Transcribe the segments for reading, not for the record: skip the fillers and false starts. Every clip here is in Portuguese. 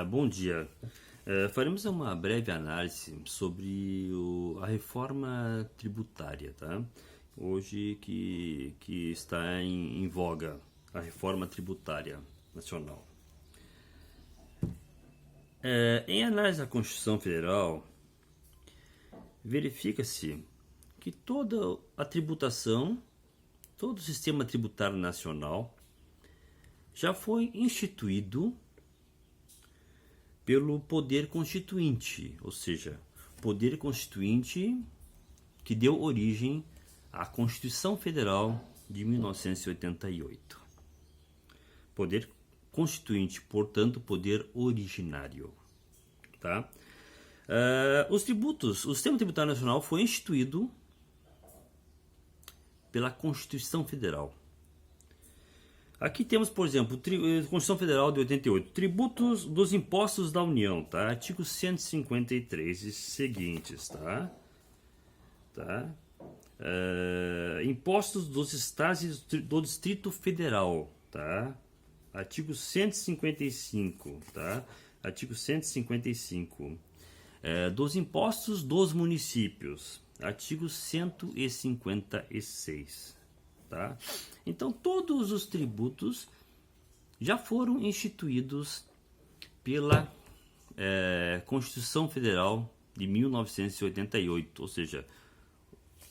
Bom dia. Faremos uma breve análise sobre a reforma tributária, tá? Hoje que está em voga a reforma tributária nacional. Em análise da Constituição Federal, verifica-se que toda a tributação, todo o sistema tributário nacional já foi instituído pelo poder constituinte, ou seja, poder constituinte que deu origem à Constituição Federal de 1988. Poder constituinte, portanto, poder originário. Tá? O sistema tributário nacional foi instituído pela Constituição Federal. Aqui temos, por exemplo, a Constituição Federal de 88, tributos dos impostos da União, tá? Artigo 153 e seguintes, tá? Impostos dos estados do Distrito Federal, tá? Artigo 155, tá? Artigo 155. Dos impostos dos municípios, artigo 156. Tá? Então, todos os tributos já foram instituídos pela Constituição Federal de 1988, ou seja,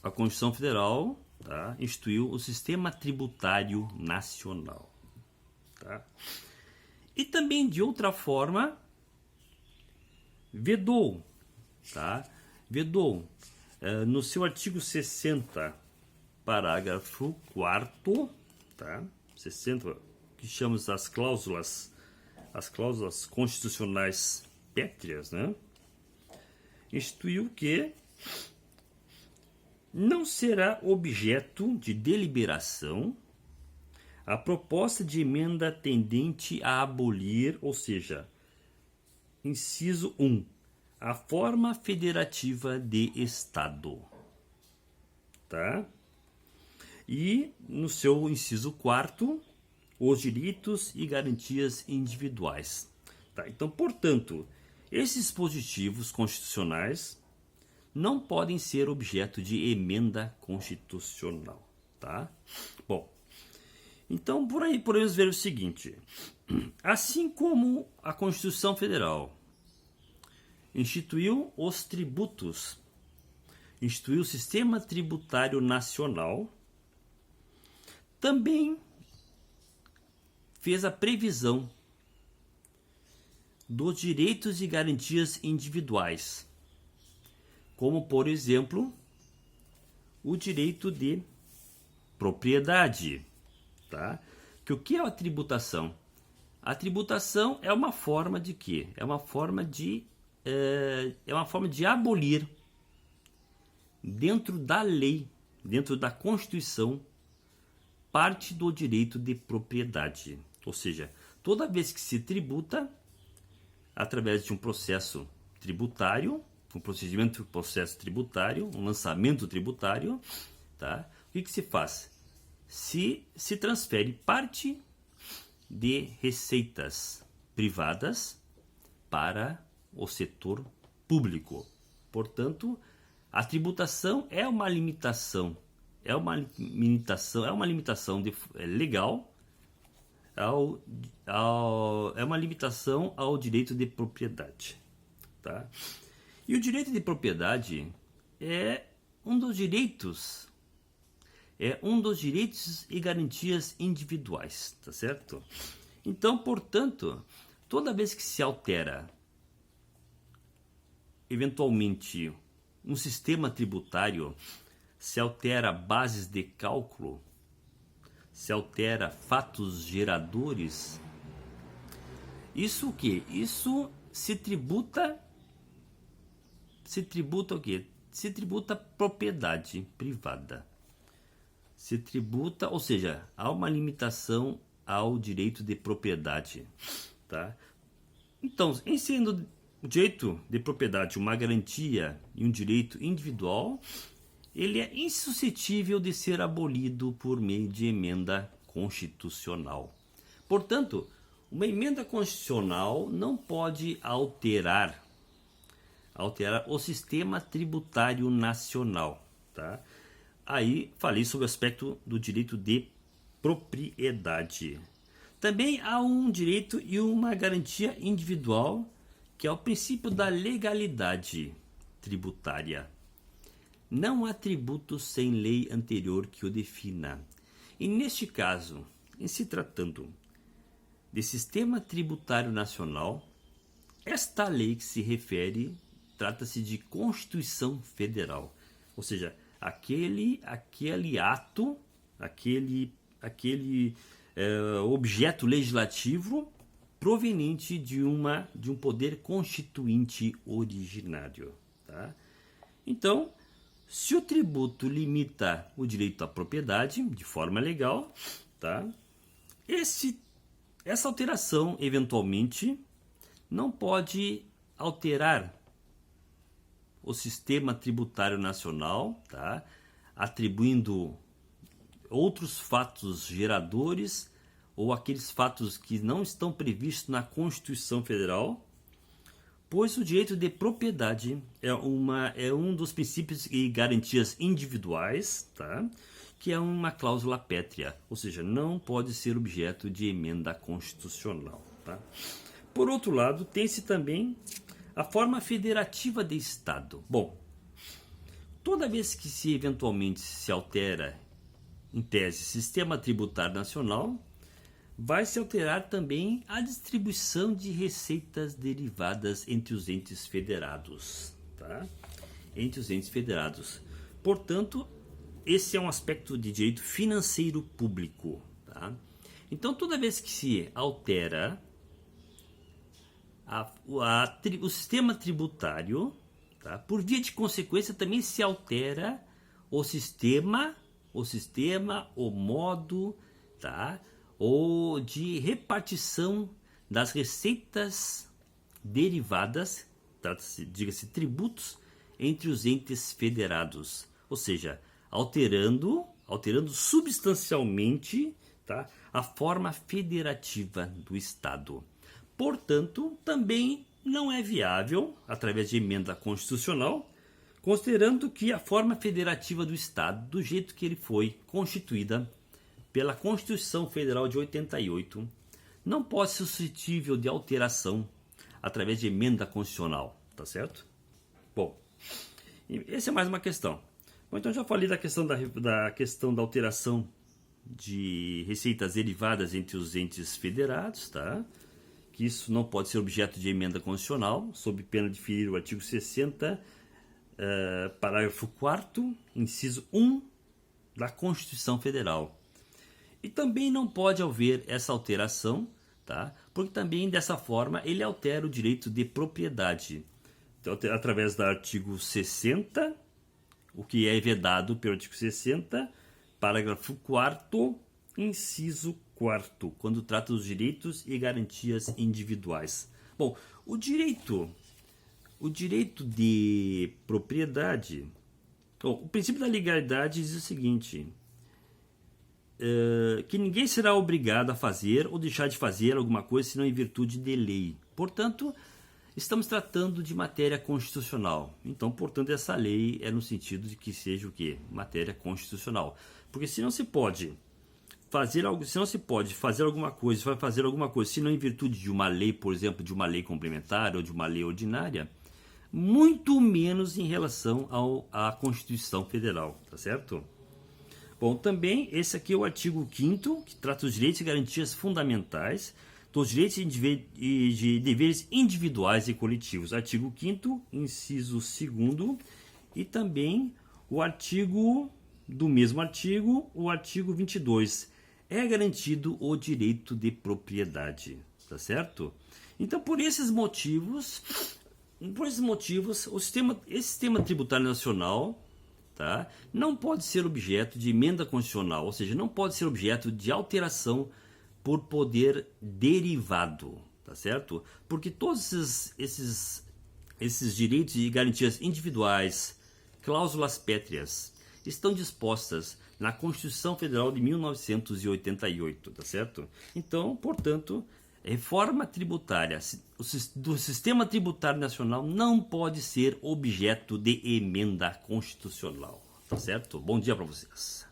a Constituição Federal, tá, instituiu o Sistema Tributário Nacional. Tá? E também, de outra forma, vedou, tá? No seu artigo 60, parágrafo 4º, tá? 60, que chamamos as cláusulas constitucionais pétreas, né? Instituiu que não será objeto de deliberação a proposta de emenda tendente a abolir, ou seja, inciso 1, a forma federativa de Estado, tá? E, no seu inciso 4º, os direitos e garantias individuais. Tá? Então, portanto, esses dispositivos constitucionais não podem ser objeto de emenda constitucional. Tá? Bom, então, por aí podemos ver o seguinte. Assim como a Constituição Federal instituiu os tributos, instituiu o Sistema Tributário Nacional, também fez a previsão dos direitos e garantias individuais, como, por exemplo, o direito de propriedade. Tá? Que o que é a tributação? A tributação é uma forma de quê? É uma forma de abolir, dentro da lei, dentro da Constituição, parte do direito de propriedade. Ou seja, toda vez que se tributa, através de um processo tributário, um procedimento de processo tributário, um lançamento tributário, tá? O que se faz? Se transfere parte de receitas privadas para o setor público. Portanto, a tributação é uma limitação. É uma limitação legal, é uma limitação ao direito de propriedade. Tá? E o direito de propriedade é um dos direitos e garantias individuais, tá certo? Então, portanto, toda vez que se altera, eventualmente, um sistema tributário, se altera bases de cálculo, se altera fatos geradores, isso o quê? Isso se tributa o quê? Se tributa propriedade privada. Se tributa, ou seja, há uma limitação ao direito de propriedade, tá? Então, em sendo o direito de propriedade uma garantia e um direito individual, ele é insuscetível de ser abolido por meio de emenda constitucional. Portanto, uma emenda constitucional não pode alterar o sistema tributário nacional, tá? Aí falei sobre o aspecto do direito de propriedade. Também há um direito e uma garantia individual, que é o princípio da legalidade tributária. Não há tributo sem lei anterior que o defina. E neste caso, em se tratando de sistema tributário nacional, esta lei que se refere trata-se de Constituição Federal, ou seja, aquele ato, aquele objeto legislativo proveniente de um poder constituinte originário, tá? Então, se o tributo limita o direito à propriedade de forma legal, tá? Essa alteração, eventualmente, não pode alterar o sistema tributário nacional, tá? Atribuindo outros fatos geradores ou aqueles fatos que não estão previstos na Constituição Federal, pois o direito de propriedade é um dos princípios e garantias individuais, tá? Que é uma cláusula pétrea, ou seja, não pode ser objeto de emenda constitucional, tá? Por outro lado, tem-se também a forma federativa de Estado. Bom, toda vez que se eventualmente se altera, em tese, sistema tributário nacional, vai se alterar também a distribuição de receitas derivadas entre os entes federados, tá? Entre os entes federados. Portanto, esse é um aspecto de direito financeiro público, tá? Então, toda vez que se altera o sistema tributário, tá? Por via de consequência, também se altera o sistema, o modo, tá? Ou de repartição das receitas derivadas, diga-se tributos, entre os entes federados, ou seja, alterando substancialmente, tá, a forma federativa do Estado. Portanto, também não é viável, através de emenda constitucional, considerando que a forma federativa do Estado, do jeito que ele foi constituída pela Constituição Federal de 88, não pode ser suscetível de alteração através de emenda constitucional, tá certo? Bom, essa é mais uma questão. Bom, então já falei da questão da alteração de receitas derivadas entre os entes federados, tá? Que isso não pode ser objeto de emenda constitucional, sob pena de ferir o artigo 60, parágrafo 4º, inciso 1 da Constituição Federal. E também não pode haver essa alteração, tá? Porque também dessa forma ele altera o direito de propriedade. Então, através do artigo 60, o que é vedado pelo artigo 60, parágrafo 4º, inciso 4º, quando trata dos direitos e garantias individuais. Bom, o direito de propriedade, o princípio da legalidade diz o seguinte: que ninguém será obrigado a fazer ou deixar de fazer alguma coisa senão em virtude de lei. Portanto, estamos tratando de matéria constitucional. Então, portanto, essa lei é no sentido de que seja o quê? Matéria constitucional. Porque se não se pode fazer alguma coisa, vai fazer alguma coisa, se não em virtude de uma lei, por exemplo, de uma lei complementar ou de uma lei ordinária, muito menos em relação à Constituição Federal, tá certo? Bom, também esse aqui é o artigo 5º, que trata os direitos e garantias fundamentais, dos direitos e de deveres individuais e coletivos. Artigo 5º, inciso 2º, e também o artigo do mesmo artigo, o artigo 22. É garantido o direito de propriedade, tá certo? Então, por esses motivos, esse sistema tributário nacional, tá, não pode ser objeto de emenda constitucional, ou seja, não pode ser objeto de alteração por poder derivado, tá certo? Porque todos esses direitos e garantias individuais, cláusulas pétreas, estão dispostas na Constituição Federal de 1988, tá certo? Então, portanto, Reforma tributária do sistema tributário nacional não pode ser objeto de emenda constitucional. Tá certo? Bom dia para vocês.